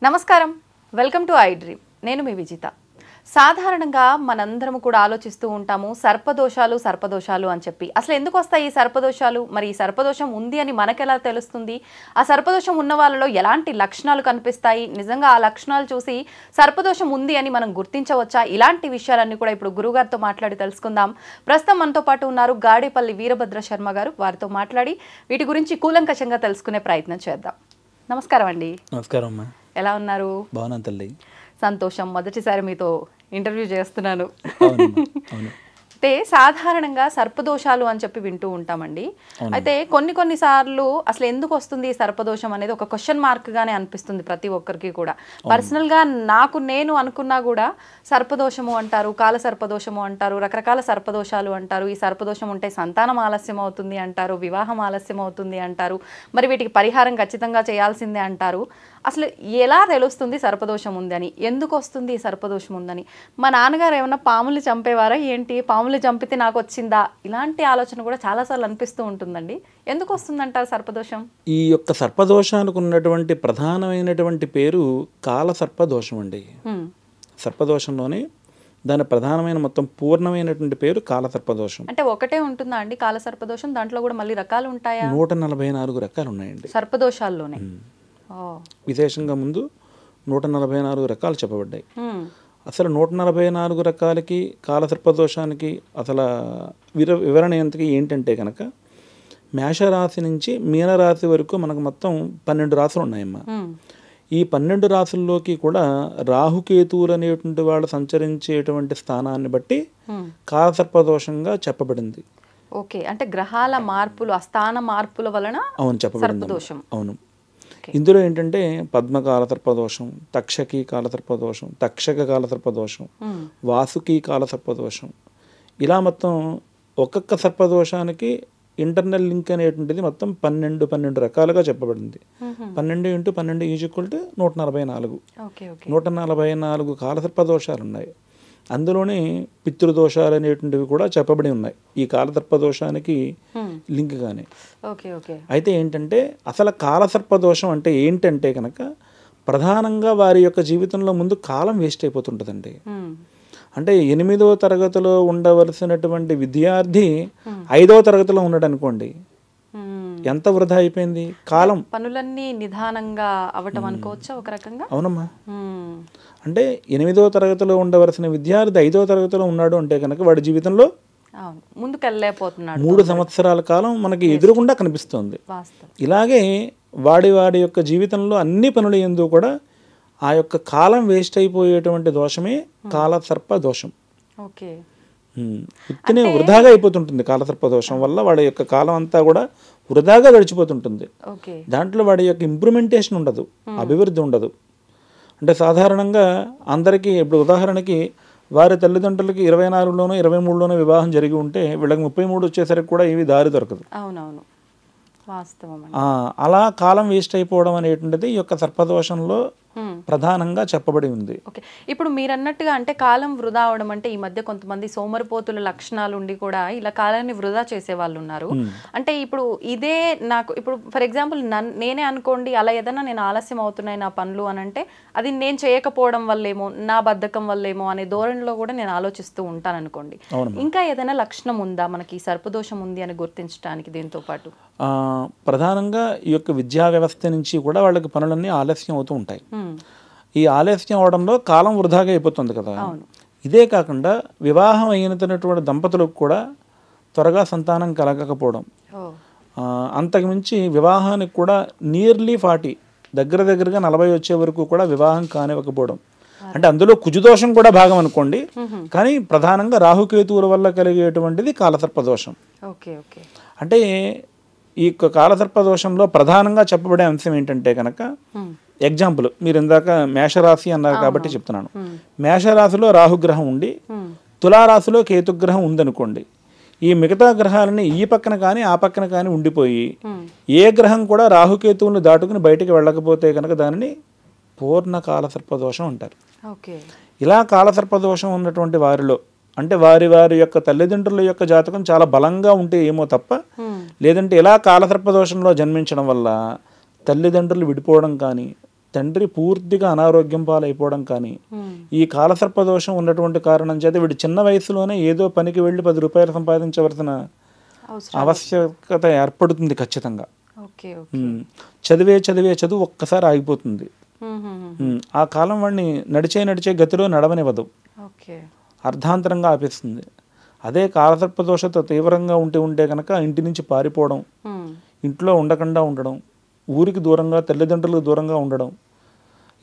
నమస్కారం, welcome to I dream. నేను మీ విజిత. సాధారణంగా మనందరం కూడా ఆలోచిస్తూ ఉంటాము సర్పదోషాలు అని చెప్పి. అసలు ఎందుకు వస్తాయి ఈ సర్పదోషాలు? మరి ఈ సర్పదోషం ఉంది అని మనకెలా తెలుస్తుంది? ఆ సర్పదోషం ఉన్న వాళ్ళలో ఎలాంటి లక్షణాలు కనిపిస్తాయి? నిజంగా ఆ లక్షణాలు చూసి సర్పదోషం ఉంది అని మనం గుర్తించవచ్చా? ఇలాంటి విషయాలన్నీ కూడా ఇప్పుడు గురుగారితో మాట్లాడి తెలుసుకుందాం. ప్రస్తుతం మనతో పాటు ఉన్నారు గాడేపల్లి వీరభద్ర శర్మ గారు. వారితో మాట్లాడి వీటి గురించి కూలంకషంగా తెలుసుకునే ప్రయత్నం చేద్దాం. నమస్కారం అండి. నమస్కారం అమ్మా. ఎలా ఉన్నారు? బాగున్నాను తల్లి. సంతోషం. మొదటిసారి మీతో ఇంటర్వ్యూ చేస్తున్నాను. అవును. అయితే సాధారణంగా సర్పదోషాలు అని చెప్పి వింటూ ఉంటామండి. అయితే కొన్ని సార్లు అసలు ఎందుకు వస్తుంది ఈ సర్పదోషం అనేది ఒక క్వశ్చన్ మార్క్ గానే అనిపిస్తుంది ప్రతి ఒక్కరికి కూడా. పర్సనల్ గా నేను అనుకున్నా కూడా సర్పదోషము అంటారు, కాల సర్పదోషము అంటారు, రకరకాల సర్పదోషాలు అంటారు. ఈ సర్పదోషం ఉంటే సంతానం ఆలస్యం అవుతుంది అంటారు, వివాహం ఆలస్యం అవుతుంది అంటారు, మరి వీటికి పరిహారం ఖచ్చితంగా చేయాల్సిందే అంటారు. అసలు ఎలా తెలుస్తుంది సర్పదోషం ఉందని? ఎందుకు వస్తుంది ఈ సర్పదోషం ఉందని? మా నాన్నగారు ఏమన్నా పాములు చంపేవారా ఏంటి? పాములు చంపితే నాకు వచ్చిందా? ఇలాంటి ఆలోచన కూడా చాలాసార్లు అనిపిస్తూ ఉంటుందండి. ఎందుకు వస్తుందంటారు సర్పదోషం? ఈ యొక్క సర్పదోషానికి ఉన్నటువంటి ప్రధానమైనటువంటి పేరు కాల సర్పదోషం అండి. సర్పదోషంలోనే దాని ప్రధానమైన మొత్తం పూర్ణమైనటువంటి పేరు కాల సర్పదోషం. అంటే ఒకటే ఉంటుందా అండి కాల సర్పదోషం? దాంట్లో కూడా మళ్ళీ రకాలు ఉంటాయా? 144 రకాలు ఉన్నాయండి సర్పదోషాల్లోనే. విశేషంగా ముందు 144 రకాలు చెప్పబడ్డాయి. అసలు 144 రకాలకి కాల సర్పదోషానికి అసలు వివరణ ఎంతకి ఏంటంటే కనుక మేషరాశి నుంచి మీనరాశి వరకు మనకు మొత్తం 12 రాశులు ఉన్నాయమ్మా. ఈ 12 రాశుల్లోకి కూడా రాహుకేతువులు అనేటువంటి వాళ్ళు సంచరించేటువంటి స్థానాన్ని బట్టి కాల సర్పదోషంగా చెప్పబడింది. ఓకే, అంటే గ్రహాల మార్పులు, అస్థాన మార్పుల వలన చెప్పబడింది. అవును. ఇందులో ఏంటంటే పద్మకాల సర్పదోషం, తక్షకి కాల సర్పదోషం, తక్షక కాల సర్పదోషం, వాసుకి కాల సర్పదోషం, ఇలా మొత్తం ఒక్కొక్క సర్పదోషానికి ఇంటర్నల్ లింక్ అనేటువంటిది మొత్తం 12 రకాలుగా చెప్పబడింది. 12 × 12 = 144. 144 కాల సర్పదోషాలు ఉన్నాయి. అందులోనే పితృదోషాలు అనేటువంటివి కూడా చెప్పబడి ఉన్నాయి ఈ కాలసర్పదోషానికి లింక్ గానే. అయితే ఏంటంటే అసలు కాలసర్పదోషం అంటే ఏంటంటే కనుక ప్రధానంగా వారి యొక్క జీవితంలో ముందు కాలం వేస్ట్ అయిపోతుంటుందండి. అంటే 8వ తరగతిలో ఉండవలసినటువంటి విద్యార్థి 5వ తరగతిలో ఉన్నాడు అనుకోండి, ఎంత వృధా అయిపోయింది కాలం. పనులన్నీ నిదానంగా అవటం అనుకోవచ్చా ఒక రకంగా? అవునమ్మా. అంటే 8వ తరగతిలో ఉండవలసిన విద్యార్థి 5వ తరగతిలో ఉన్నాడు అంటే కనుక వాడి జీవితంలో ముందుకెళ్ళలేకపోతున్నాడు. 3 సంవత్సరాల కాలం మనకి ఎదురుగుండా కనిపిస్తుంది. ఇలాగే వాడి యొక్క జీవితంలో అన్ని పనులు ఎందు కూడా ఆ యొక్క కాలం వేస్ట్ అయిపోయేటువంటి దోషమే కాల సర్ప దోషం. ఉత్తినే వృధాగా అయిపోతుంటుంది కాలసర్ప దోషం వల్ల. వాడి యొక్క కాలం అంతా కూడా వృధాగా గడిచిపోతుంటుంది. దాంట్లో వాడి యొక్క ఇంప్రూవ్మెంటేషన్ ఉండదు, అభివృద్ధి ఉండదు. అంటే సాధారణంగా అందరికీ ఇప్పుడు ఉదాహరణకి వారి తల్లిదండ్రులకి 24లోనో 23లోనో వివాహం జరిగి ఉంటే వీళ్ళకి 33 వచ్చేసరికి కూడా ఏవి దారి దొరకదు. అలా కాలం వేస్ట్ అయిపోవడం అనేటువంటిది ఈ యొక్క సర్పదోషంలో ప్రధానంగా చెప్పబడి ఉంది. ఓకే, ఇప్పుడు మీరు అన్నట్టుగా అంటే కాలం వృధా అవడం అంటే ఈ మధ్య కొంతమంది సోమరిపోతుల లక్షణాలు ఉండి కూడా ఇలా కాలాన్ని వృధా చేసే వాళ్ళు ఉన్నారు. అంటే ఇప్పుడు ఇదే నాకు ఇప్పుడు ఫర్ ఎగ్జాంపుల్ నేనే అనుకోండి, అలా ఏదైనా నేను ఆలస్యం అవుతున్నాయి నా పనులు అని అంటే అది నేను చేయకపోవడం వల్లేమో, నా బద్ధకం వల్లేమో అనే ధోరణిలో కూడా నేను ఆలోచిస్తూ ఉంటాను అనుకోండి. ఇంకా ఏదైనా లక్షణం ఉందా మనకి సర్పదోషం ఉంది అని గుర్తించడానికి? దీంతో పాటు ప్రధానంగా ఈ యొక్క విద్యా వ్యవస్థ నుంచి కూడా వాళ్ళకి పనులన్నీ ఆలస్యం అవుతూ ఉంటాయి. ఈ ఆలస్యం అవడంలో కాలం వృధాగా అయిపోతుంది కదా. ఇదే కాకుండా వివాహం అయినటువంటి దంపతులకు కూడా త్వరగా సంతానం కలగకపోవడం, అంతకుమించి వివాహానికి కూడా నియర్లీ 40 దగ్గరగా 40 వచ్చే వరకు కూడా వివాహం కానివ్వకపోవడం. అంటే అందులో కుజుదోషం కూడా భాగం అనుకోండి, కానీ ప్రధానంగా రాహుకేతువుల వల్ల కలిగేటువంటిది కాలసర్పదోషం. అంటే ఈ కాలసర్పదోషంలో ప్రధానంగా చెప్పబడే అంశం ఏంటంటే కనుక ఎగ్జాంపుల్ మీరు ఇందాక మేషరాశి అన్నారు కాబట్టి చెప్తున్నాను. మేషరాశిలో రాహుగ్రహం ఉండి తులారాశిలో కేతుగ్రహం ఉందనుకోండి, ఈ మిగతా గ్రహాలని ఈ పక్కన కానీ ఆ పక్కన కానీ ఉండిపోయి ఏ గ్రహం కూడా రాహుకేతువులను దాటుకుని బయటికి వెళ్ళకపోతే కనుక దానిని పూర్ణకాల సర్పదోషం అంటారు. ఇలా కాలసర్పదోషం ఉన్నటువంటి వారిలో అంటే వారి యొక్క తల్లిదండ్రుల యొక్క జాతకం చాలా బలంగా ఉంటే ఏమో తప్ప, లేదంటే ఇలా కాలసర్పదోషంలో జన్మించడం వల్ల తల్లిదండ్రులు విడిపోవడం కానీ, తండ్రి పూర్తిగా అనారోగ్యం పాలైపోవడం కానీ, ఈ కాలసర్పదోషం ఉన్నటువంటి కారణం చేత వీడు చిన్న వయసులోనే ఏదో పనికి వెళ్ళి 10 రూపాయలు సంపాదించవలసిన ఆవశ్యకత ఏర్పడుతుంది ఖచ్చితంగా. చదువు ఒక్కసారి ఆగిపోతుంది. ఆ కాలం వాడిని నడిచే గతిలో నడవనివ్వదు, అర్ధాంతరంగా ఆపేస్తుంది. అదే కాలసర్పదోషతో తీవ్రంగా ఉంటే కనుక ఇంటి నుంచి పారిపోవడం, ఇంట్లో ఉండకుండా ఉండడం, ఊరికి దూరంగా తల్లిదండ్రులకు దూరంగా ఉండడం,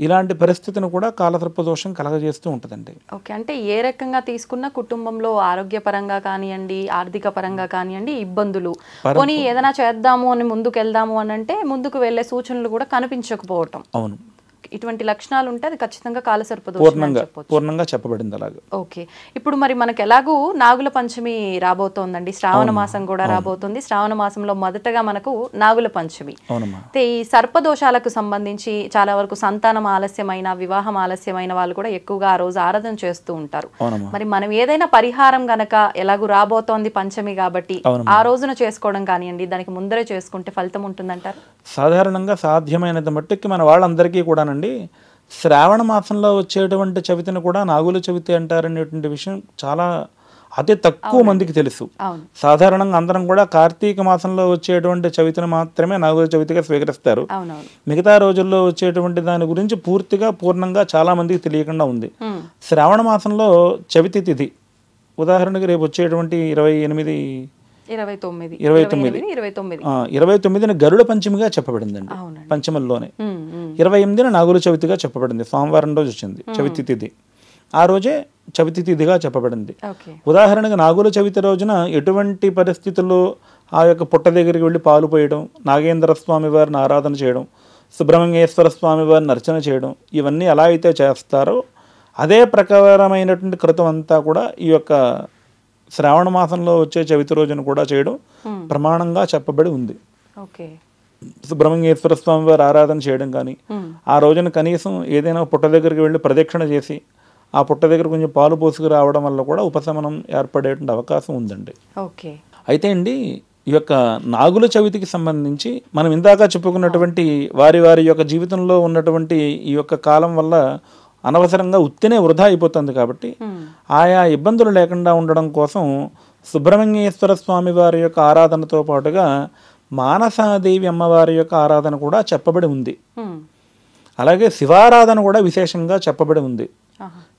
ఇలాంటి పరిస్థితిని కూడా కాలసర్పదోషం కలగజేస్తూ ఉంటుందండి. ఓకే, అంటే ఏ రకంగా తీసుకున్న కుటుంబంలో ఆరోగ్యపరంగా కానివ్వండి, ఆర్థిక పరంగా కానివ్వండి ఇబ్బందులు, పోనీ ఏదైనా చేద్దాము అని ముందుకు వెళ్దాము అని అంటే ముందుకు వెళ్ళే సూచనలు కూడా కనిపించకపోవటం, అవును, ఇటువంటి లక్షణాలు ఉంటే అది ఖచ్చితంగా కాలసర్పదోషం పూర్ణంగా చెప్పబడింది అలాగే. ఓకే, ఇప్పుడు మరి మనకు ఎలాగూ నాగుల పంచమి రాబోతోందండి, శ్రావణ మాసం కూడా రాబోతుంది. శ్రావణ మాసంలో మొదటగా మనకు నాగుల పంచమి. అయితే ఈ సర్పదోషాలకు సంబంధించి చాలా వరకు సంతానం ఆలస్యమైన, వివాహం ఆలస్యమైన వాళ్ళు కూడా ఎక్కువగా ఆ రోజు ఆరాధన చేస్తూ ఉంటారు. మరి మనం ఏదైనా పరిహారం గనక ఎలాగూ రాబోతోంది పంచమి కాబట్టి ఆ రోజున చేసుకోవడం కానివ్వండి, దానికి ముందరే చేసుకుంటే ఫలితం ఉంటుందంటారు? సాధారణంగా సాధ్యమైనంత మట్టుకి మన వాళ్ళందరికీ కూడా శ్రావణ మాసంలో వచ్చేటువంటి చవితిని కూడా నాగుల చవితి అంటారనేటువంటి విషయం చాలా అతి తక్కువ మందికి తెలుసు. సాధారణంగా అందరం కూడా కార్తీక మాసంలో వచ్చేటువంటి చవితిని మాత్రమే నాగుల చవితిగా స్వీకరిస్తారు. మిగతా రోజుల్లో వచ్చేటువంటి దాని గురించి పూర్ణంగా చాలా మందికి తెలియకుండా ఉంది. శ్రావణ మాసంలో చవితి తిథి ఉదాహరణకి రేపు వచ్చేటువంటి 29ని గరుడ పంచమిగా చెప్పబడిందండి. పంచమల్లోనే 28న నాగుల చవితిగా చెప్పబడింది. సోమవారం రోజు వచ్చింది చవితి తిథి. ఆ రోజే చవితి తిథిగా చెప్పబడింది. ఉదాహరణకు నాగుల చవితి రోజున ఎటువంటి పరిస్థితుల్లో ఆ యొక్క పుట్ట దగ్గరికి వెళ్ళి పాలు పోయడం, నాగేంద్ర స్వామి వారిని ఆరాధన చేయడం, సుబ్రహ్మణ్యేశ్వర స్వామి వారిని అర్చన చేయడం, ఇవన్నీ ఎలా అయితే చేస్తారో అదే ప్రకారమైనటువంటి కృతం అంతా కూడా ఈ యొక్క శ్రావణ మాసంలో వచ్చే చవితి రోజున కూడా చేయడం ప్రమాణంగా చెప్పబడి ఉంది. సుబ్రహ్మణ్యేశ్వర స్వామి వారి ఆరాధన చేయడం కానీ, ఆ రోజున కనీసం ఏదైనా పుట్ట దగ్గరికి వెళ్ళి ప్రదక్షిణ చేసి ఆ పుట్ట దగ్గర కొంచెం పాలు పోసుకు రావడం వల్ల కూడా ఉపశమనం ఏర్పడేటువంటి అవకాశం ఉందండి. అయితే అండి, ఈ యొక్క నాగుల చవితికి సంబంధించి మనం ఇందాక చెప్పుకున్నటువంటి వారి యొక్క జీవితంలో ఉన్నటువంటి ఈ యొక్క కాలం వల్ల అనవసరంగా ఉత్తినే వృధా అయిపోతుంది కాబట్టి ఆయా ఇబ్బందులు లేకుండా ఉండడం కోసం సుబ్రహ్మణ్యేశ్వర స్వామి వారి యొక్క ఆరాధనతో పాటుగా మానసాదేవి అమ్మవారి యొక్క ఆరాధన కూడా చెప్పబడి ఉంది. అలాగే శివారాధన కూడా విశేషంగా చెప్పబడి ఉంది.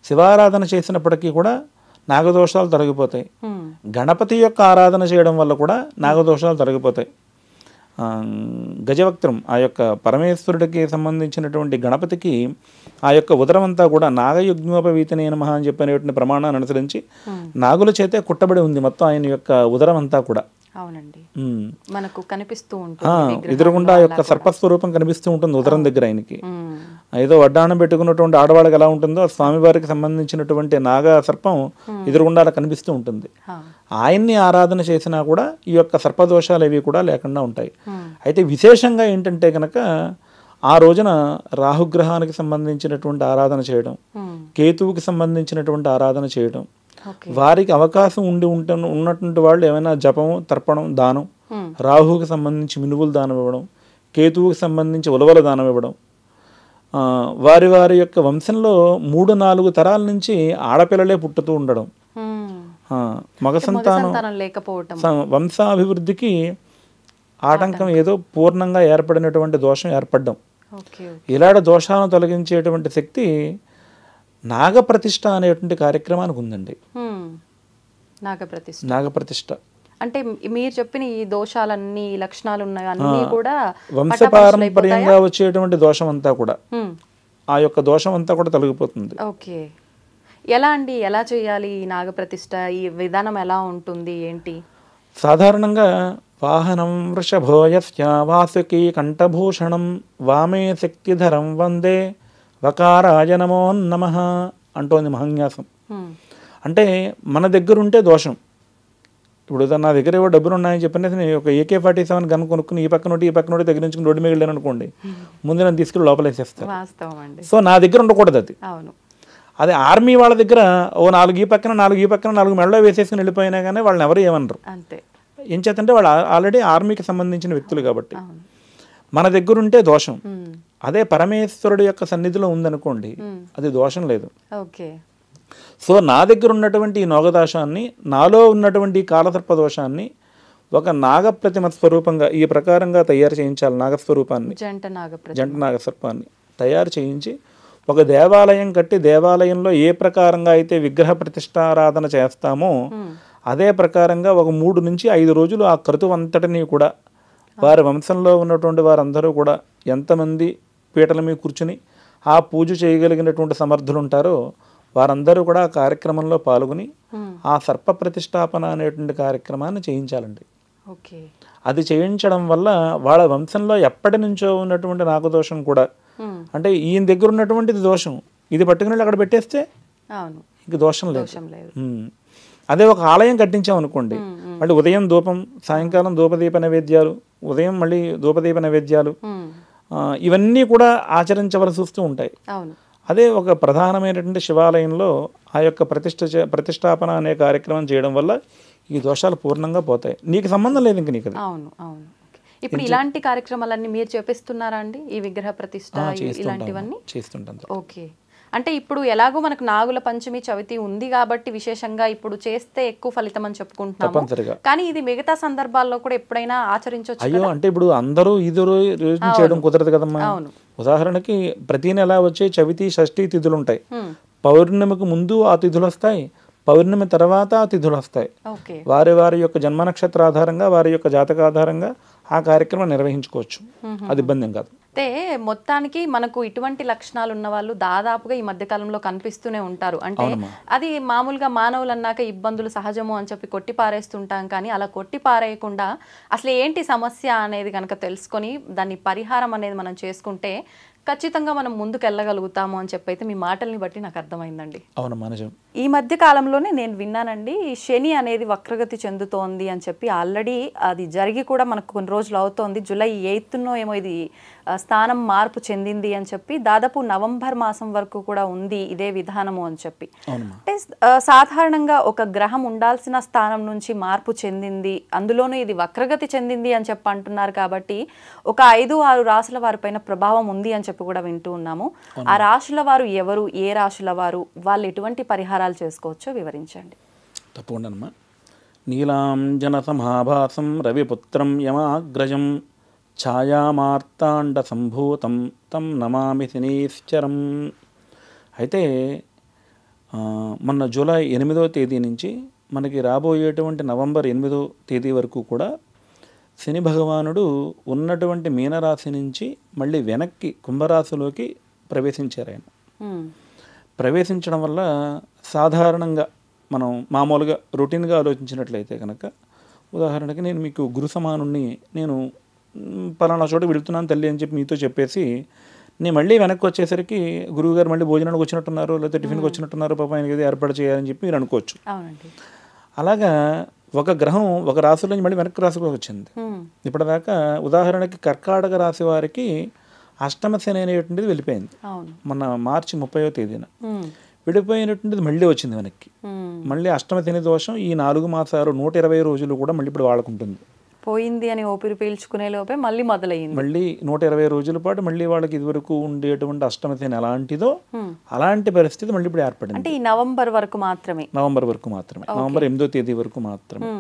శివారాధన చేసినప్పటికీ కూడా నాగదోషాలు తొలగిపోతాయి. గణపతి యొక్క ఆరాధన చేయడం వల్ల కూడా నాగదోషాలు తొలగిపోతాయి. గజవక్త్రం ఆ యొక్క పరమేశ్వరుడికి సంబంధించినటువంటి గణపతికి ఆ యొక్క ఉదరం అంతా కూడా నాగయుగ్మోపవీతనే నమః అని చెప్పినటువంటి ప్రమాణాన్ని అనుసరించి నాగుల చేతే కుట్టబడి ఉంది మొత్తం ఆయన యొక్క ఉదరం అంతా కూడా. అవునండి, మనకు కనిపిస్తూ ఉంటుంది ఎదురుగుండా ఆ యొక్క సర్పస్వరూపం కనిపిస్తూ ఉంటుంది ఉదరం దగ్గర. ఆయనకి ఏదో వడ్డాణం పెట్టుకున్నటువంటి ఆడవాళ్ళకి ఎలా ఉంటుందో స్వామివారికి సంబంధించినటువంటి నాగ సర్పం ఎదురుగుండా కనిపిస్తూ ఉంటుంది. ఆయన్ని ఆరాధన చేసినా కూడా ఈ యొక్క సర్పదోషాలు ఏవి కూడా లేకుండా ఉంటాయి. అయితే విశేషంగా ఏంటంటే కనుక ఆ రోజున రాహుగ్రహానికి సంబంధించినటువంటి ఆరాధన చేయడం, కేతువుకి సంబంధించినటువంటి ఆరాధన చేయడం, వారికి అవకాశం ఉన్నటువంటి వాళ్ళు ఏమైనా జపం, తర్పణం, దానం, రాహువుకి సంబంధించి మినువులు దానం ఇవ్వడం, కేతువుకి సంబంధించి ఉలవల దానం ఇవ్వడం, వారి యొక్క వంశంలో 3-4 తరాల నుంచి ఆడపిల్లలే పుట్టుతూ ఉండడం, మగ సంతానం లేకపోవడం, వంశాభివృద్ధికి ఆటంకం ఏదో పూర్ణంగా ఏర్పడినటువంటి దోషం ఏర్పడడం, ఇలాంటి దోషాలను తొలగించేటువంటి శక్తి నాగప్రతిష్ఠ అనేటువంటి కార్యక్రమానికి ఉందండి. నాగప్రతిష్ఠ అంటే మీరు చెప్పిన ఈ దోషాలన్నీ లక్షణాలు ఉన్నాయి అన్నీ కూడా వంశపారంపర్యంగా వచ్చేటువంటి దోషం అంతా కూడా ఆ యొక్క దోషం అంతా కూడా తొలగిపోతుంది. ఓకే, ఎలా అండి, ఎలా చేయాలి ఈ నాగప్రతిష్ఠ, ఈ విధానం ఎలా ఉంటుంది ఏంటి? సాధారణంగా వాహనం వృషభోయస్య వాసుకీ కంఠభూషణం వామే శక్తిధరం వందే వకారాయ నమో నమః అంటోంది మహాన్యాసం. అంటే మన దగ్గర ఉంటే దోషం. ఇప్పుడు నా దగ్గర ఏవో డబ్బులు ఉన్నాయని చెప్పినది నేను ఒక AK-47 గన్ కొనుక్కుని ఈ పక్కన ఈ పక్కన తగిలించుకుని రోడ్డు మీద వెళ్ళాను అనుకోండి, ముందు నన్ను తీసుకుని లోపలేసేస్తాను. సో నా దగ్గర ఉండకూడదు అది. అదే ఆర్మీ వాళ్ళ దగ్గర ఓ 4 ఈ పక్కన 4 మెడలో వేసేసుకుని వెళ్ళిపోయినా కానీ వాళ్ళని ఎవరు ఏమనరు. ఏం చేతంటే వాళ్ళు ఆల్రెడీ ఆర్మీకి సంబంధించిన వ్యక్తులు కాబట్టి. మన దగ్గర ఉంటే దోషం. అదే పరమేశ్వరుడు యొక్క సన్నిధిలో ఉందనుకోండి, అది దోషం లేదు. ఓకే. సో నా దగ్గర ఉన్నటువంటి ఈ నోగదోషాన్ని, నాలో ఉన్నటువంటి కాలసర్ప దోషాన్ని ఒక నాగప్రతిమ స్వరూపంగా ఈ ప్రకారంగా తయారు చేయించాలి. నాగస్వరూపాన్ని, జంట నాగసర్పాన్ని తయారు చేయించి ఒక దేవాలయం కట్టి, దేవాలయంలో ఏ ప్రకారంగా అయితే విగ్రహ ప్రతిష్టారాధన చేస్తామో అదే ప్రకారంగా ఒక 3 నుంచి 5 రోజులు ఆ క్రతువంతటిని కూడా వారి వంశంలో ఉన్నటువంటి వారందరూ కూడా ఎంతమంది పీటల మీద కూర్చుని ఆ పూజ చేయగలిగినటువంటి సమర్థులు ఉంటారో వారందరూ కూడా ఆ కార్యక్రమంలో పాల్గొని ఆ సర్ప ప్రతిష్టాపన అనేటువంటి కార్యక్రమాన్ని చేయించాలండి. అది చేయించడం వల్ల వాళ్ళ వంశంలో ఎప్పటి నుంచో ఉన్నటువంటి నాగదోషం కూడా, అంటే ఈయన దగ్గర ఉన్నటువంటిది దోషం, ఇది పట్టుకుని అక్కడ పెట్టేస్తే ఇంక దోషం లేదు. అదే ఒక ఆలయం కట్టించాం అనుకోండి, మళ్ళీ ఉదయం ధూపం, సాయంకాలం ధూపదీప నైవేద్యాలు, ఉదయం మళ్ళీ ధూపదీప నైవేద్యాలు, ఇవన్నీ కూడా ఆచరించవలసి వస్తూ ఉంటాయి. అదే ఒక ప్రధానమైనటువంటి శివాలయంలో ఆ యొక్క ప్రతిష్టాపన అనే కార్యక్రమం చేయడం వల్ల ఈ దోషాలు పూర్ణంగా పోతాయి. నీకు సంబంధం లేదు ఇంక నీకు. ఇప్పుడు ఇలాంటి కార్యక్రమాలన్నీ మీరు చేపిస్తున్నారా అండి? ఈ విగ్రహ ప్రతిష్ట ఇలాంటివన్నీ చేస్తుంటాం. ఓకే. అంటే ఇప్పుడు ఎలాగో మనకు నాగుల పంచమి చవితి ఉంది కాబట్టి విశేషంగా ఇప్పుడు చేస్తే ఎక్కువ ఫలితం అని చెప్పుకుంటున్నాము, కానీ ఇది మిగతా సందర్భాల్లో కూడా ఎప్పుడైనా ఆచరించవచ్చు. అయ్యో, అంటే ఇప్పుడు అందరూ ఇది రోజు చేయడం కుదరదు కదమ్మా. ఉదాహరణకి ప్రతి నెల వచ్చే చవితి, షష్ఠి తిథులు ఉంటాయి. పౌర్ణమికి ముందు ఆ తిథులు వస్తాయి, పౌర్ణమి తర్వాత ఆ తిథులు వస్తాయి. వారి వారి యొక్క జన్మ నక్షత్ర ఆధారంగా, వారి యొక్క జాతక ఆధారంగా ఆ కార్యక్రమం నిర్వహించుకోవచ్చు. అది ఇబ్బంది కాదు. అయితే మొత్తానికి మనకు ఇటువంటి లక్షణాలు ఉన్న వాళ్ళు దాదాపుగా ఈ మధ్య కాలంలో కనిపిస్తూనే ఉంటారు. అంటే అది మామూలుగా మానవులు అన్నాక ఇబ్బందులు సహజము అని చెప్పి కొట్టి పారేస్తుంటాం, కానీ అలా కొట్టి పారేయకుండా అసలు ఏంటి సమస్య అనేది కనుక తెలుసుకొని దాన్ని పరిహారం అనేది మనం చేసుకుంటే ఖచ్చితంగా మనం ముందుకు వెళ్ళగలుగుతాము అని చెప్పి అయితే మీ మాటల్ని బట్టి నాకు అర్థమైందండి. అవునమ్మా, నిజం. ఈ మధ్య కాలంలోనే నేను విన్నానండి, శని అనేది వక్రగతి చెందుతోంది అని చెప్పి. ఆల్రెడీ అది జరిగి కూడా మనకు కొన్ని రోజులు అవుతోంది. జూలై 8న ఏమో ఇది స్థానం మార్పు చెందింది అని చెప్పి, దాదాపు నవంబర్ మాసం వరకు కూడా ఉంది ఇదే విధానము అని చెప్పి. అంటే సాధారణంగా ఒక గ్రహం ఉండాల్సిన స్థానం నుంచి మార్పు చెందింది, అందులోనూ ఇది వక్రగతి చెందింది అని చెప్పి అంటున్నారు. కాబట్టి ఒక 5-6 రాశుల వారిపైన ప్రభావం ఉంది అని చెప్పి కూడా వింటూ ఉన్నాము. ఆ రాశుల వారు ఎవరు, ఏ రాశుల వారు, వాళ్ళు ఎటువంటి పరిహారాలు చేసుకోవచ్చో వివరించండి. తప్పకుండా. నీలాంజన సమాభాసం రవిపుత్రం యమాగ్రజం ఛాయామార్తాండ సంభూతం తం నమామి శనీశ్వరం. అయితే మొన్న జూలై 8వ తేదీ నుంచి మనకి రాబోయేటువంటి నవంబర్ 8వ తేదీ వరకు కూడా శని భగవానుడు ఉన్నటువంటి మీనరాశి నుంచి మళ్ళీ వెనక్కి కుంభరాశిలోకి ప్రవేశించారు. ఆయన ప్రవేశించడం వల్ల సాధారణంగా మనం మామూలుగా రొటీన్గా ఆలోచించినట్లయితే కనుక, ఉదాహరణకి నేను మీకు గురు సమానుణ్ణి, నేను పలానా చోట వెళుతున్నాను తల్లి అని చెప్పి మీతో చెప్పేసి నేను మళ్ళీ వెనక్కి వచ్చేసరికి గురువుగారు మళ్ళీ భోజనానికి వచ్చినట్టున్నారు, లేకపోతే టిఫిన్కి వచ్చినట్టున్నారు, పాప ఆయనకి ఏదో ఏర్పాటు చేయాలని చెప్పి మీరు అనుకోవచ్చు. అలాగా ఒక గ్రహం ఒక రాశిలో నుంచి మళ్ళీ వెనక్కి రాశిలోకి వచ్చింది. ఇప్పటిదాకా ఉదాహరణకి కర్కాటక రాశి వారికి అష్టమ శని అనేటువంటిది వెళ్ళిపోయింది. మొన్న మార్చి 30వ తేదీన విడిపోయినటువంటిది మళ్ళీ వచ్చింది వెనక్కి. మళ్ళీ అష్టమ శని దోషం ఈ 4 మాసాలు 120 రోజులు కూడా మళ్ళీ ఇప్పుడు వాళ్ళకుంటుంది. పోయింది అని ఊపిరి పీల్చుకునే లోపే మళ్ళీ మొదలైంది. మళ్ళీ 120 రోజుల పాటు మళ్ళీ వాళ్ళకి ఇదివరకు ఉండేటువంటి అష్టమ శని ఎలాంటిదో అలాంటి పరిస్థితి మళ్ళీ ఇప్పుడు ఏర్పడింది. అంటే ఈ నవంబర్ వరకు మాత్రమే, నవంబర్ 8వ తేదీ వరకు మాత్రమే.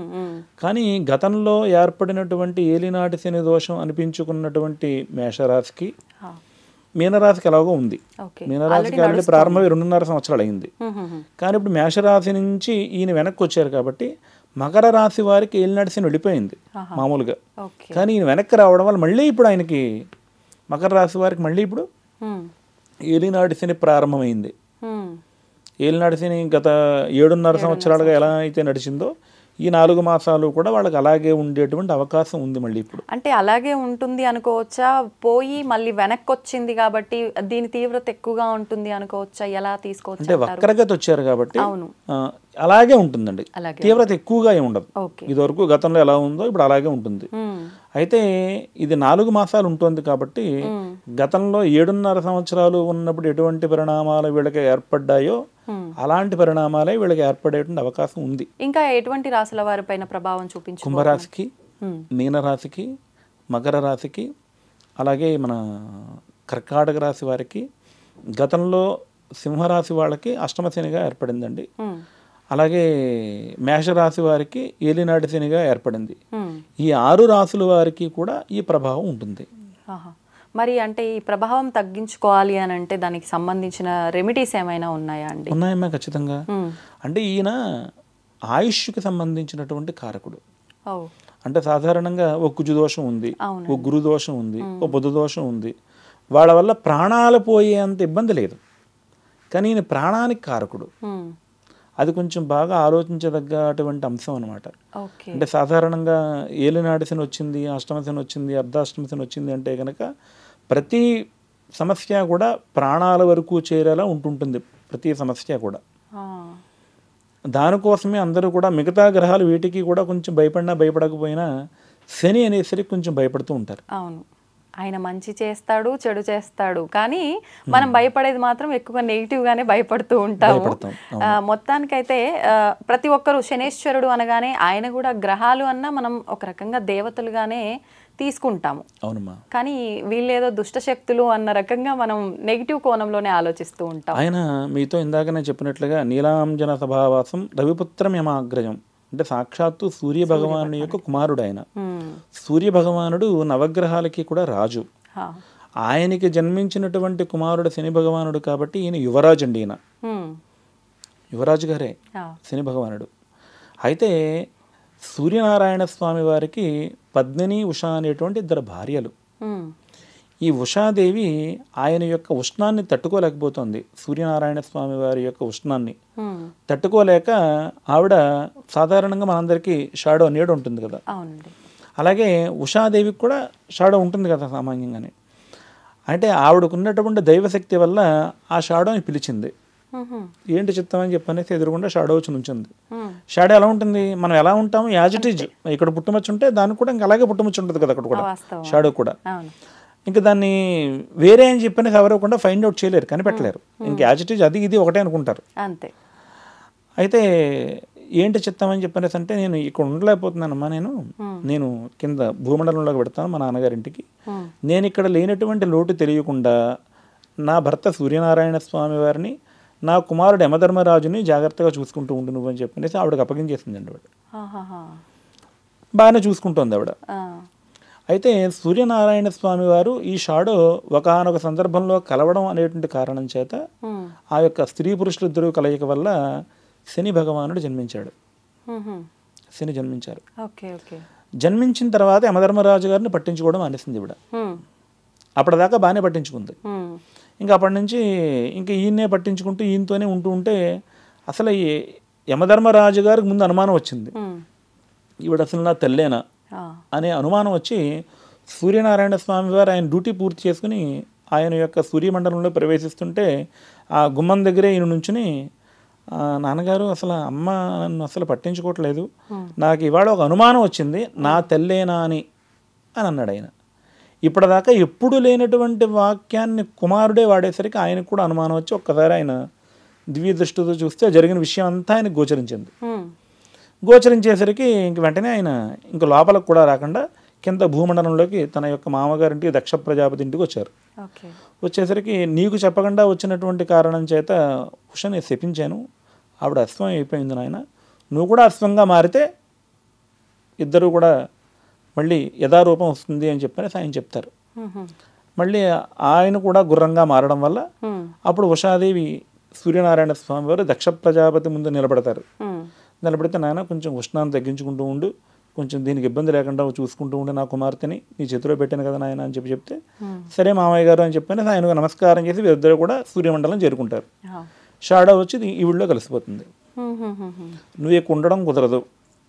కానీ గతంలో ఏర్పడినటువంటి ఏలినాటి శని దోషం అనిపించుకున్నటువంటి మేషరాశికి, మీనరాశికి ఎలాగో ఉంది. మీనరాశికి ఆల్రెడీ ప్రారంభమై 2.5 సంవత్సరాలు అయింది. కానీ ఇప్పుడు మేషరాశి నుంచి ఈయన వెనక్కి వచ్చారు కాబట్టి మకర రాశి వారికి ఏలినాటి శని వెళ్ళిపోయింది మామూలుగా. కానీ ఈయన వెనక్కి రావడం వల్ల మళ్ళీ ఇప్పుడు ఆయనకి మకర రాశి వారికి మళ్ళీ ఇప్పుడు ఏలినాటి శని ప్రారంభమైంది. ఏలినాటి శని గత 7.5 సంవత్సరాలుగా ఎలా అయితే నడిచిందో ఈ 4 మాసాలు కూడా వాళ్ళకి అలాగే ఉండేటువంటి అవకాశం ఉంది మళ్ళీ ఇప్పుడు. అంటే అలాగే ఉంటుంది అనుకోవచ్చా? పోయి మళ్ళీ వెనక్కి వచ్చింది కాబట్టి దీని తీవ్రత ఎక్కువగా ఉంటుంది అనుకోవచ్చా? ఎలా తీసుకోవచ్చు? అంటే వక్రగతి వచ్చారు కాబట్టి అలాగే ఉంటుందండి, తీవ్రత ఎక్కువగా ఏమి ఉండదు. ఇదివరకు గతంలో ఎలా ఉందో ఇప్పుడు అలాగే ఉంటుంది. అయితే ఇది 4 మాసాలు ఉంటుంది కాబట్టి గతంలో 7.5 సంవత్సరాలు ఉన్నప్పుడు ఎటువంటి పరిణామాలు వీళ్ళకి ఏర్పడ్డాయో అలాంటి పరిణామాలే వీళ్ళకి ఏర్పడేటువంటి అవకాశం ఉంది. ఇంకా ఎటువంటి రాశుల వారిపైన ప్రభావం చూపించు? కుంభరాశికి, మీనరాశికి, మకర రాశికి, అలాగే మన కర్కాటక రాశి వారికి గతంలో సింహరాశి వాళ్ళకి అష్టమ శనిగా ఏర్పడిందండి. అలాగే మేషరాశి వారికి ఏలినాటి శనిగా ఏర్పడింది. ఈ 6 రాశుల వారికి కూడా ఈ ప్రభావం ఉంటుంది. మరి అంటే ఈ ప్రభావం తగ్గించుకోవాలి అని అంటే దానికి సంబంధించిన రెమెడీస్ ఏమైనా ఉన్నాయా అండి? ఉన్నాయమ్మా, ఖచ్చితంగా. అంటే ఈయన ఆయుష్కి సంబంధించినటువంటి కారకుడు. అంటే సాధారణంగా ఒక కుజు దోషం ఉంది, ఒక గురు దోషం ఉంది, ఒక బుధ దోషం ఉంది. వాళ్ళ వల్ల ప్రాణాలు పోయేంత ఇబ్బంది లేదు, కానీ ఈయన ప్రాణానికి కారకుడు. అది కొంచెం బాగా ఆలోచించదగ్గటువంటి అంశం అనమాట. అంటే సాధారణంగా ఏలినాటి శని వచ్చింది, అష్టమ శని వచ్చింది, అర్ధాష్టమ శని వచ్చింది అంటే కనుక ప్రతి సమస్య కూడా ప్రాణాల వరకు చేరేలా ఉంటుంటుంది. ప్రతి సమస్య కూడా దానికోసమే అందరూ కూడా మిగతా గ్రహాలు వీటికి కూడా కొంచెం భయపడినా భయపడకపోయినా శని అనేసరికి కొంచెం భయపడుతూ ఉంటారు. అవును, ఆయన మంచి చేస్తాడు, చెడు చేస్తాడు, కానీ మనం భయపడేది మాత్రం ఎక్కువగా నెగిటివ్ గానే భయపడుతూ ఉంటాము. మొత్తానికైతే ప్రతి ఒక్కరు శనేశ్వరుడు అనగానే ఆయన కూడా గ్రహాలు అన్నా మనం ఒక రకంగా దేవతలుగానే తీసుకుంటాము. అవునమ్మా. కానీ వీళ్ళేదో దుష్ట శక్తులు అన్న రకంగా మనం నెగిటివ్ కోణంలోనే ఆలోచిస్తూ ఉంటాం. ఆయన మీతో ఇందాకనే చెప్పినట్లుగా నీలాంజన సభావాసం రవిపుత్రం యమాగ్రజం అంటే సాక్షాత్తు సూర్య భగవానుడి యొక్క కుమారుడు ఆయన. సూర్య భగవానుడు నవగ్రహాలకి కూడా రాజు. ఆయనకి జన్మించినటువంటి కుమారుడు శని భగవానుడు కాబట్టి ఈయన యువరాజు అండి. ఈయన యువరాజు గారే శని భగవానుడు. అయితే సూర్యనారాయణ స్వామి వారికి పద్మిని ఉషా అనేటువంటి 2 భార్యలు. ఈ ఉషాదేవి ఆయన యొక్క ఉష్ణాన్ని తట్టుకోలేకపోతుంది. సూర్యనారాయణ స్వామి వారి యొక్క ఉష్ణాన్ని తట్టుకోలేక ఆవిడ సాధారణంగా మనందరికీ షాడో నీడ ఉంటుంది కదా, అలాగే ఉషాదేవికి కూడా షాడో ఉంటుంది కదా సామాన్యంగానే. అంటే ఆవిడకున్నటువంటి దైవశక్తి వల్ల ఆ షాడోని పిలిచింది. ఏంటి చెప్తామని చెప్పనేసి ఎదురుగుండా షాడో వచ్చి నుంచింది. షాడో ఎలా ఉంటుంది, మనం ఎలా ఉంటాము యాజ్ ఇట్ ఈజ్. ఇక్కడ పుట్టుమచ్చ ఉంటే దానికి కూడా ఇంకా అలాగే పుట్టుమచ్చ ఉంటుంది కదా అక్కడ కూడా షాడో కూడా. ఇంకా దాన్ని వేరే అని చెప్పని ఎవరకుండా ఫైండ్ అవుట్ చేయలేరు, కనిపెట్టలేరు. ఇంక యాజ్ ఇట్ ఈజ్ అది ఇది ఒకటే అనుకుంటారు అంతే. అయితే ఏంటి చెప్తామని చెప్పనేసి అంటే నేను ఇక్కడ ఉండలేకపోతున్నానమ్మా, నేను కింద భూమండలంలోకి పెడతాను మా నాన్నగారింటికి. నేను ఇక్కడ లేనటువంటి లోటు తెలియకుండా నా భర్త సూర్యనారాయణ స్వామి వారిని, నా కుమారుడు యమధర్మరాజుని జాగ్రత్తగా చూసుకుంటూ ఉండు నువ్వు అని చెప్పనేసి ఆవిడకి అప్పగించేసిందండి. ఆవిడ బాగానే చూసుకుంటుంది ఆవిడ. అయితే సూర్యనారాయణ స్వామి వారు ఈ షాడో ఒకానొక సందర్భంలో కలవడం అనేటువంటి కారణం చేత ఆ యొక్క స్త్రీ పురుషులిద్దరూ కలయిక వల్ల శని భగవానుడు జన్మించాడు. శని జన్మించారు. జన్మించిన తర్వాత యమధర్మరాజు గారిని పట్టించుకోవడం అనేసింది ఇవిడ. అప్పటిదాకా బాగానే పట్టించుకుంది. ఇంకా అప్పటి నుంచి ఇంకా ఈయన్నే పట్టించుకుంటూ ఈయనతోనే ఉంటూ ఉంటే అసలు ఈ యమధర్మరాజు గారికి ముందు అనుమానం వచ్చింది, ఈవిడ అసలు నా తల్లేనా అనే అనుమానం వచ్చి సూర్యనారాయణ స్వామి వారు ఆయన డ్యూటీ పూర్తి చేసుకుని ఆయన యొక్క సూర్యమండలంలో ప్రవేశిస్తుంటే ఆ గుమ్మం దగ్గరే ఈయన నుంచుని, నాన్నగారు అసలు అమ్మ నన్ను అసలు పట్టించుకోవట్లేదు, నాకు ఇవాళ ఒక అనుమానం వచ్చింది, నా తల్లేనా అని అన్నాడు ఆయన. ఇప్పటిదాకా ఎప్పుడు లేనటువంటి వాక్యాన్ని కుమారుడే వాడేసరికి ఆయనకు కూడా అనుమానం వచ్చి ఒక్కసారి ఆయన దివ్య దృష్టితో చూస్తే జరిగిన విషయం అంతా ఆయనకు గోచరించింది. గోచరించేసరికి ఇంక వెంటనే ఆయన ఇంక లోపలకు కూడా రాకుండా కింద భూమండలంలోకి తన యొక్క మామగారింటికి దక్ష ప్రజాపతి ఇంటికి వచ్చారు. వచ్చేసరికి నీకు చెప్పకుండా వచ్చినటువంటి కారణం చేత ఉషని శపించాను, ఆవిడ అశ్వం అయిపోయింది నాయన, నువ్వు కూడా అశ్వంగా మారితే ఇద్దరు కూడా మళ్ళీ యథారూపం వస్తుంది అని చెప్పని ఆయన చెప్తారు. మళ్ళీ ఆయన కూడా గుర్రంగా మారడం వల్ల అప్పుడు ఉషాదేవి సూర్యనారాయణ స్వామి వారు దక్ష ప్రజాపతి ముందు నిలబడతారు. నిలబడితే నాయన కొంచెం ఉష్ణాన్ని తగ్గించుకుంటూ ఉండు, కొంచెం దీనికి ఇబ్బంది లేకుండా చూసుకుంటూ ఉండి నా కుమార్తెని నీ చేతిలో పెట్టాను కదా నాయన అని చెప్తే సరే మామయ్య గారు అని చెప్పని ఆయనకు నమస్కారం చేసి వీరిద్దరు కూడా సూర్యమండలం చేరుకుంటారు. షాడో వచ్చి ఈ ఊళ్ళో కలిసిపోతుంది. నువ్వు ఇక్కడ ఉండడం కుదరదు,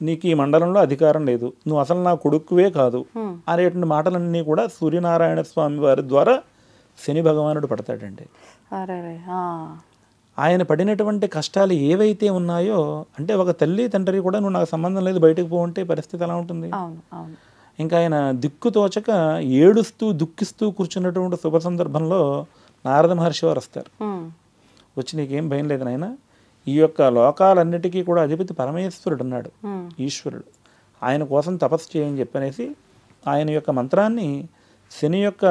నీకు ఈ మండలంలో అధికారం లేదు, నువ్వు అసలు నా కొడుకువే కాదు అనేటువంటి మాటలన్నీ కూడా సూర్యనారాయణ స్వామి వారి ద్వారా శని భగవానుడు పడతాడండి. ఆయన పడినటువంటి కష్టాలు ఏవైతే ఉన్నాయో, అంటే ఒక తల్లి తండ్రి కూడా నువ్వు నాకు సంబంధం లేదు బయటకు పోవంటే పరిస్థితి ఎలా ఉంటుంది. ఇంకా ఆయన దిక్కు తోచక ఏడుస్తూ దుఃఖిస్తూ కూర్చున్నటువంటి శుభ సందర్భంలో నారద మహర్షి వారు వస్తారు. వచ్చి నీకేం భయం లేదు నాయన, ఈ యొక్క లోకాలన్నిటికీ కూడా అధిపతి పరమేశ్వరుడు ఉన్నాడు, ఈశ్వరుడు, ఆయన కోసం తపస్సు చేయని చెప్పనేసి ఆయన యొక్క మంత్రాన్ని శని యొక్క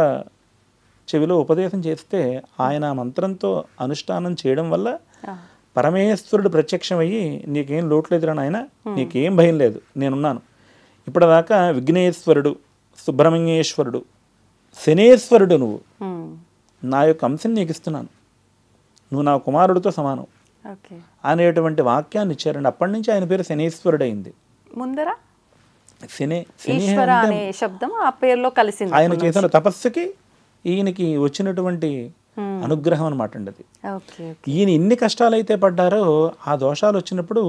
చెవిలో ఉపదేశం చేస్తే ఆయన ఆ మంత్రంతో అనుష్ఠానం చేయడం వల్ల పరమేశ్వరుడు ప్రత్యక్షమయ్యి నీకేం లోటు లేదురా నాయన, నీకేం భయం లేదు, నేనున్నాను. ఇప్పటిదాకా విఘ్నేశ్వరుడు, సుబ్రహ్మణ్యేశ్వరుడు, శనేశ్వరుడు నువ్వు, నా యొక్క అంశం నీకు ఇస్తున్నాను, నువ్వు నా కుమారుడితో సమానం అనేటువంటి వాక్యాన్ని ఇచ్చారండి. అప్పటి నుంచి ఆయన పేరు శనేశ్వరుడు అయింది. ముందర శని అనే శబ్దం ఆ పేరులో కలిసింది. ఆయన చేసిన తపస్సుకి ఈయనకి వచ్చినటువంటి అనుగ్రహం అనమాట అండి అది. ఈయన ఎన్ని కష్టాలు అయితే పడ్డారో ఆ దోషాలు వచ్చినప్పుడు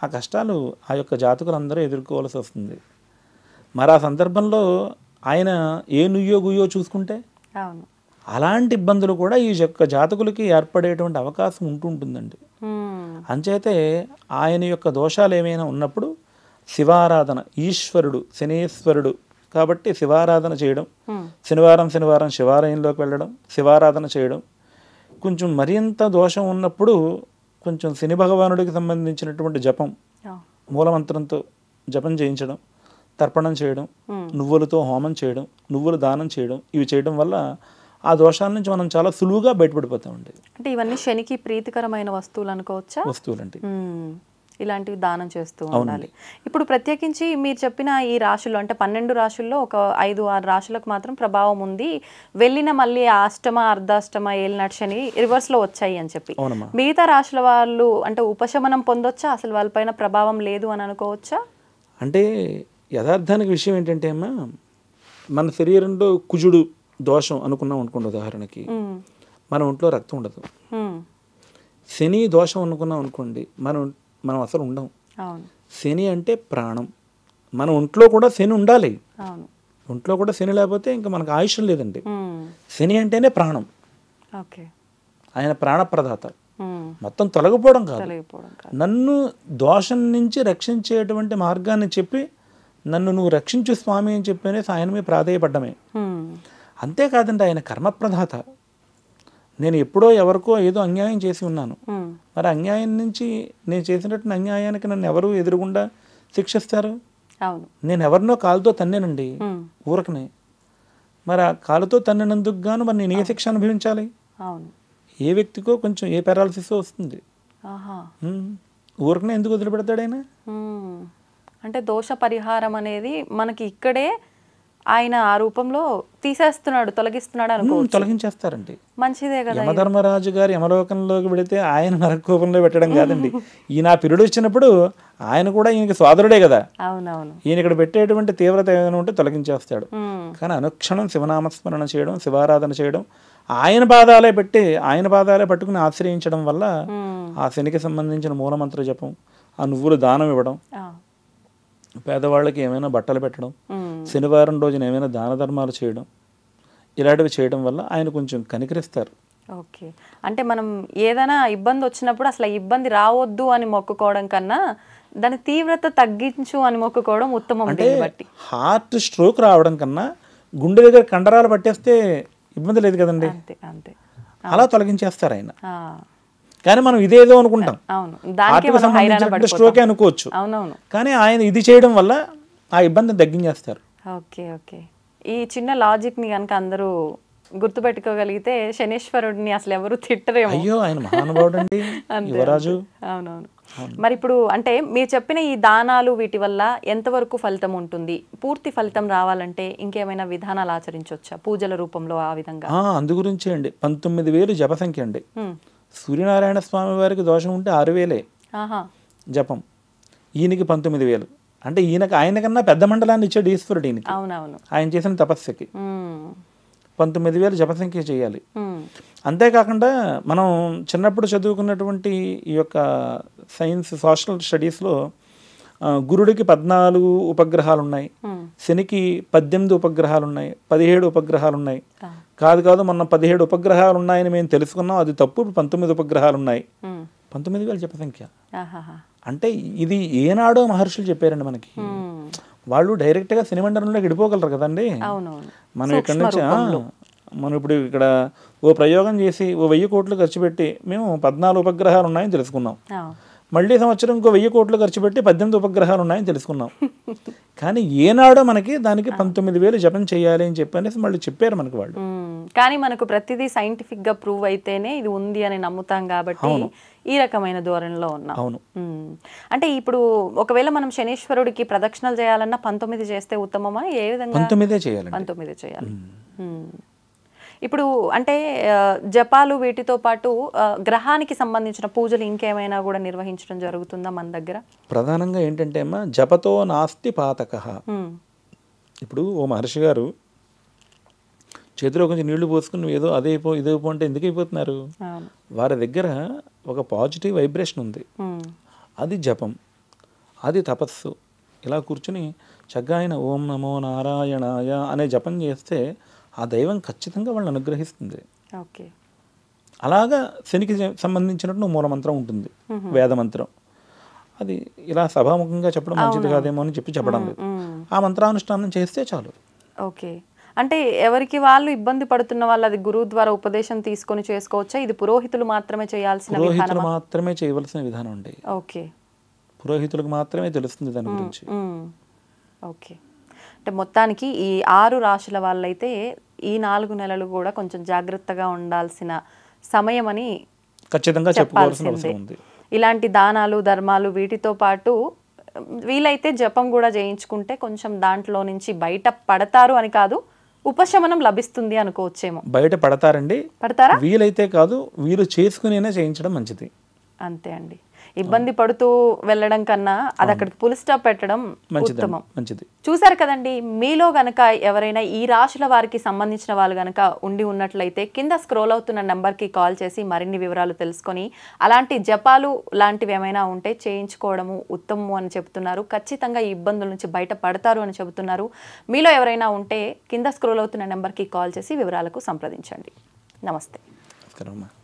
ఆ కష్టాలు ఆ యొక్క జాతకులందరూ ఎదుర్కోవాల్సి వస్తుంది. మరి ఆ సందర్భంలో ఆయన ఏ నుయ్యో గుయ్యో చూసుకుంటే అలాంటి ఇబ్బందులు కూడా ఈ యొక్క జాతకులకి ఏర్పడేటువంటి అవకాశం ఉంటుందండి. అంచేతే ఆయన యొక్క దోషాలు ఏమైనా ఉన్నప్పుడు శివారాధన, ఈశ్వరుడు శనేశ్వరుడు కాబట్టి శివారాధన చేయడం, శనివారం శివాలయంలోకి వెళ్ళడం, శివారాధన చేయడం. కొంచెం మరింత దోషం ఉన్నప్పుడు కొంచెం శని భగవానుడికి సంబంధించినటువంటి జపం, మూలమంత్రంతో జపం చేయించడం, తర్పణం చేయడం, నువ్వులతో హోమం చేయడం, నువ్వులు దానం చేయడం, ఇవి చేయడం వల్ల ఆ దోషాల నుంచి మనం చాలా సులువుగా బయటపడిపోతామండి. అంటే ఇవన్నీ శనికి ప్రీతికరమైన వస్తువులు అనుకోవచ్చా? వస్తువులండి. ఇలాంటివి దానం చేస్తూ ఉండాలి. ఇప్పుడు ప్రత్యేకించి మీరు చెప్పిన ఈ రాశులు అంటే 12 రాశుల్లో ఒక 5-6 రాశులకు మాత్రం ప్రభావం ఉంది, వెళ్ళిన మళ్ళీ అష్టమ అర్ధాష్టమ ఏలినాటి శని రివర్స్లో వచ్చాయి అని చెప్పి, మిగతా రాశుల వాళ్ళు అంటే ఉపశమనం పొందొచ్చా, అసలు వాళ్ళపైన ప్రభావం లేదు అని అనుకోవచ్చా? అంటే యథార్థానికి విషయం ఏంటంటే అమ్మా, మన శరీరంలో కుజుడు దోషం అనుకున్నాం అనుకోండి, ఉదాహరణకి మన ఒంట్లో రక్తం ఉండదు. శని దోషం అనుకున్నాం అనుకోండి, మనం అసలు ఉండం. శని అంటే ప్రాణం, మన ఒంట్లో కూడా శని ఉండాలి. ఒంట్లో కూడా శని లేకపోతే ఇంకా మనకు ఆయుష్యం లేదండి. శని అంటేనే ప్రాణం, ఆయన ప్రాణప్రదాత. మొత్తం తొలగిపోవడం కాదు, నన్ను దోషం నుంచి రక్షించేటువంటి మార్గాన్ని చెప్పి నన్ను నువ్వు రక్షించు స్వామి అని చెప్పి ఆయన మీద ప్రాధేయపడ్డమే. అంతేకాదండి, ఆయన కర్మప్రదాత. నేను ఎప్పుడో ఎవరికో ఏదో అన్యాయం చేసి ఉన్నాను, మరి అన్యాయం నుంచి నేను చేసినట్టు అన్యాయానికి నన్ను ఎవరు ఎదురుగుండా శిక్షిస్తారు? నేను ఎవరినో కాలుతో తన్నేనండి ఊరకనే, మరి ఆ కాలుతో తన్నినందుకు గాను మరి నేను ఏ శిక్ష అనుభవించాలి? ఏ వ్యక్తికో కొంచెం ఏ పారాలసిస్ వస్తుంది, ఊరకనే ఎందుకు వదిలిపెడతాడు ఆయన? అంటే దోష పరిహారం అనేది మనకి ఇక్కడే ఆయన ఆ రూపంలో తీసేస్తున్నాడు, తొలగిస్తున్నాడు అనుకోవచ్చు. తొలగించేస్తారండి, మంచిదే కదా. యమధర్మరాజు గారు యమలోకంలోకి పెడితే ఆయన నరకోపంలో పెట్టడం కాదండి. ఈయన పిరుడు వచ్చినప్పుడు ఆయన కూడా ఈయనకి సోదరుడే కదా. అవునవును. ఈయన ఇక్కడ పెట్టేటువంటి తీవ్రత ఏదైనా ఉంటే తొలగించేస్తాడు. కానీ అనుక్షణం శివనామస్మరణ చేయడం, శివారాధన చేయడం, ఆయన పాదాలే పట్టుకుని ఆశ్రయించడం వల్ల ఆ శనికి సంబంధించిన మూలమంత్ర జపం, ఆ నువ్వులు దానం ఇవ్వడం, పేదవాళ్ళకి ఏమైనా బట్టలు పెట్టడం, శనివారం రోజున ఏమైనా దాన ధర్మాలు చేయడం, ఇలాంటివి చేయడం వల్ల ఆయన కొంచెం కనికరిస్తారు. ఓకే, అంటే మనం ఏదైనా ఇబ్బంది వచ్చినప్పుడు అసలు ఇబ్బంది రావద్దు అని మొక్కుకోవడం కన్నా దాని తీవ్రత తగ్గించు అని మొక్కుకోవడం ఉత్తమం. అంటే హార్ట్ స్ట్రోక్ రావడం కన్నా గుండె దగ్గర కండరాలు పట్టేస్తే ఇబ్బంది లేదు కదండి, అలా తొలగించేస్తారు ఆయన. కానీ మనం ఇదేదో అనుకుంటాం, స్ట్రోకే అనుకోవచ్చు, కానీ ఆయన ఇది చేయడం వల్ల ఆ ఇబ్బందిని తగ్గించేస్తారు. ఓకే ఓకే, ఈ చిన్న లాజిక్ ని కనుక అందరూ గుర్తుపెట్టుకోగలిగితే శనీశ్వరుడిని అసలు ఎవరు తిట్టరేమో. అయ్యో, ఆయన మహానుభావుడు అండి, యువరాజు. అవునవును. మరి ఇప్పుడు అంటే మీరు చెప్పిన ఈ దానాలు వీటి వల్ల ఎంతవరకు ఫలితం ఉంటుంది? పూర్తి ఫలితం రావాలంటే ఇంకేమైనా విధానాలు ఆచరించవచ్చా పూజల రూపంలో? ఆ విధంగా అందు గురించే అండి 19,000 జప సంఖ్య అండి. సూర్యనారాయణ స్వామి వారికి దోషం ఉంటే 6,000 జపం, ఈయనకి 19,000. అంటే ఆయన కన్నా పెద్ద మండలాన్ని ఇచ్చాడు ఈశ్వరుడు ఈయనకి. అవునవును, ఆయన చేసిన తపస్సుకి 19,000 జప సంఖ్య చేయాలి. అంతేకాకుండా మనం చిన్నప్పుడు చదువుకున్నటువంటి ఈ యొక్క సైన్స్ సోషల్ స్టడీస్లో గురుడికి 14 ఉపగ్రహాలు ఉన్నాయి, శనికి 18 ఉపగ్రహాలు ఉన్నాయి, 17 ఉపగ్రహాలు ఉన్నాయి. కాదు మొన్న 17 ఉపగ్రహాలు ఉన్నాయని మేము తెలుసుకున్నాం, అది తప్పు. 19 ఉపగ్రహాలు ఉన్నాయి. 19,000 జప సంఖ్య అంటే ఇది ఏనాడో మహర్షులు చెప్పారండి మనకి. వాళ్ళు డైరెక్ట్గా శని మండలంలోకి వెళ్ళిపోగలరు కదండి. మనం ఇక్కడి నుంచి మనం ఇప్పుడు ఇక్కడ ఓ ప్రయోగం చేసి 1000 కోట్లు ఖర్చు పెట్టి మేము 14 ఉపగ్రహాలు ఉన్నాయని తెలుసుకున్నాం. మళ్ళీ సంవత్సరం ఇంకో 1000 కోట్లు ఖర్చు పెట్టి 18 ఉపగ్రహాలు ఉన్నాయని తెలుసుకున్నాం. కానీ ఏనాడో మనకి దానికి 19,000 జపం చేయాలి అని చెప్పనేసి మళ్ళీ చెప్పారు మనకి వాళ్ళు. కానీ మనకు ప్రతిదీ సైంటిఫిక్ గా ప్రూవ్ అయితేనే ఇది ఉంది అని నమ్ముతాం కాబట్టి ఈ రకమైన ధోరణిలో ఉన్నాం. అవును. అంటే ఇప్పుడు ఒకవేళ మనం శనీశ్వరుడికి ప్రదక్షిణలు చేయాలన్నా 19 చేస్తే ఉత్తమమా? ఏ విధంగా? 19 చేయాలి. 19 చేయాలి. ఇప్పుడు అంటే జపాలు వీటితో పాటు గ్రహానికి సంబంధించిన పూజలు ఇంకేమైనా కూడా నిర్వహించడం జరుగుతుందా మన దగ్గర? ప్రధానంగా ఏంటంటే అమ్మా, జపతో నాస్తి పాతకః. ఇప్పుడు ఓ మహర్షి గారు చేతిలో కొంచెం నీళ్లు పోసుకుని నువ్వు ఏదో అదేపో ఇదేపో అంటే ఎందుకు అయిపోతున్నారు? వారి దగ్గర ఒక పాజిటివ్ వైబ్రేషన్ ఉంది. అది జపం, అది తపస్సు. ఇలా కూర్చుని చక్కగా ఆయన ఓం నమో నారాయణాయ అనే జపం చేస్తే ఆ దైవం ఖచ్చితంగా వాళ్ళని అనుగ్రహిస్తుంది. ఓకే. అలాగా శనికి సంబంధించినట్టు మూలమంత్రం ఉంటుంది, వేదమంత్రం. అది ఇలా సభాముఖంగా చెప్పడం మంచిది కాదేమో అని చెప్పడం లేదు. ఆ మంత్రానుష్ఠానం చేస్తే చాలు. ఓకే. అంటే ఎవరికి వాళ్ళు ఇబ్బంది పడుతున్న వాళ్ళు అది గురువు ద్వారా ఉపదేశం తీసుకొని చేసుకోవచ్చా? ఇది పురోహితులు మాత్రమే చేయాల్సిన విధానం? పురోహితులు మాత్రమే చేయవలసిన విధానం అండి. ఓకే. పురోహితులకు మాత్రమే తెలుస్తుంది దాని గురించి. ఓకే. అంటే మొత్తానికి ఈ 6 రాశుల వాళ్ళైతే ఈ 4 నెలలు కూడా కొంచెం జాగ్రత్తగా ఉండాల్సిన సమయం అని ఖచ్చితంగా చెప్పుకోవాల్సిన అవసరం ఉంది. ఇలాంటి దానాలు ధర్మాలు వీటితో పాటు వీలైతే జపం కూడా చేయించుకుంటే కొంచెం దాంట్లో నుంచి బయట పడతారు అని కాదు, ఉపశమనం లభిస్తుంది అనుకోవచ్చేమో. బయట పడతారండి. పడతారా? వీలైతే కాదు, వీలు చేసుకునేనే చేయించడం మంచిది. అంతే అండి. ఇబ్బంది పడుతూ వెళ్ళడం కన్నా అది అక్కడికి ఫుల్ స్టాప్ పెట్టడం ఉత్తమం. మంచిది. చూసారు కదండి. మీలో గనక ఎవరైనా ఈ రాశుల వారికి సంబంధించిన వాళ్ళు గనక ఉండి ఉన్నట్లయితే కింద స్క్రోల్ అవుతున్న నెంబర్కి కాల్ చేసి మరిన్ని వివరాలు తెలుసుకొని అలాంటి జపాలు లాంటివి ఏమైనా ఉంటే చేయించుకోవడము ఉత్తమము అని చెబుతున్నారు. ఖచ్చితంగా ఈ ఇబ్బందుల నుంచి బయట పడతారు అని చెబుతున్నారు. మీలో ఎవరైనా ఉంటే కింద స్క్రోల్ అవుతున్న నెంబర్కి కాల్ చేసి వివరాలకు సంప్రదించండి. నమస్తే.